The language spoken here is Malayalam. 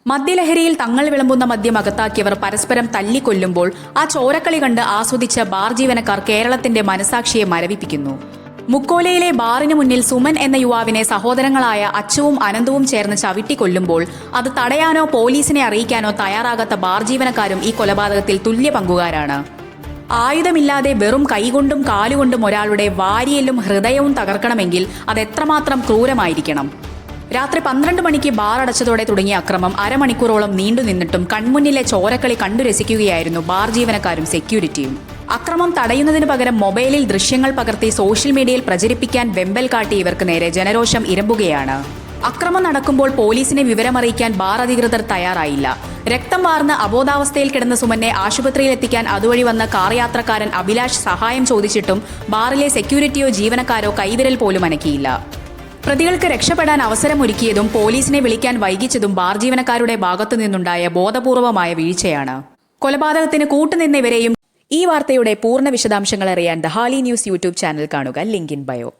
മദ്യലഹരിയിൽ തങ്ങൾ വിളമ്പുന്ന മദ്യം അകത്താക്കിയവർ പരസ്പരം തല്ലിക്കൊല്ലുമ്പോൾ ആ ചോരക്കളി കണ്ട് ആസ്വദിച്ച ബാർ ജീവനക്കാർ കേരളത്തിന്റെ മനസാക്ഷിയെ മരവിപ്പിക്കുന്നു. മുക്കോലയിലെ ബാറിന് മുന്നിൽ സുമൻ എന്ന യുവാവിനെ സഹോദരങ്ങളായ അച്ചുവും അനന്തവും ചേർന്ന് ചവിട്ടിക്കൊല്ലുമ്പോൾ അത് തടയാനോ പോലീസിനെ അറിയിക്കാനോ തയ്യാറാകാത്ത ബാർ ജീവനക്കാരും ഈ കൊലപാതകത്തിൽ തുല്യ പങ്കുകാരാണ്. ആയുധമില്ലാതെ വെറും കൈകൊണ്ടും കാലുകൊണ്ടും ഒരാളുടെ വാരിയെല്ലും ഹൃദയവും തകർക്കണമെങ്കിൽ അതെത്രമാത്രം ക്രൂരമായിരിക്കണം. രാത്രി 12 മണിക്ക് ബാർ അടച്ചതോടെ തുടങ്ങിയ അക്രമം അരമണിക്കൂറോളം നീണ്ടുനിന്നിട്ടും കൺമുന്നിലെ ചോരക്കളി കണ്ടു രസിക്കുകയായിരുന്നു ബാർ ജീവനക്കാരും സെക്യൂരിറ്റിയും. അക്രമം തടയുന്നതിന് പകരം മൊബൈലിൽ ദൃശ്യങ്ങൾ പകർത്തി സോഷ്യൽ മീഡിയയിൽ പ്രചരിപ്പിക്കാൻ വെമ്പൽ കാട്ടി ഇവർക്ക് നേരെ ജനരോഷം ഇരമ്പുകയാണ്. അക്രമം നടക്കുമ്പോൾ പോലീസിനെ വിവരമറിയിക്കാൻ ബാർ അധികൃതർ തയ്യാറായില്ല. രക്തം വാർന്ന് അബോധാവസ്ഥയിൽ കിടന്ന സുമനെ ആശുപത്രിയിലെത്തിക്കാൻ അതുവഴി വന്ന കാർ യാത്രക്കാരൻ അഭിലാഷ് സഹായം ചോദിച്ചിട്ടും ബാറിലെ സെക്യൂരിറ്റിയോ ജീവനക്കാരോ കൈവിരൽ പോലും അനക്കിയില്ല. പ്രതികൾക്ക് രക്ഷപ്പെടാൻ അവസരമൊരുക്കിയതും പോലീസിനെ വിളിക്കാൻ വൈകിച്ചതും ബാർ ജീവനക്കാരുടെ ഭാഗത്തു നിന്നുണ്ടായ ബോധപൂർവമായ വീഴ്ചയാണ്. കൊലപാതകത്തിന് കൂട്ടുനിന്നവരെയും. ഈ വാർത്തയുടെ പൂർണ്ണ വിശദാംശങ്ങൾ അറിയാൻ ദ ഹാലി ന്യൂസ് യൂട്യൂബ് ചാനൽ കാണുക. Link in bio.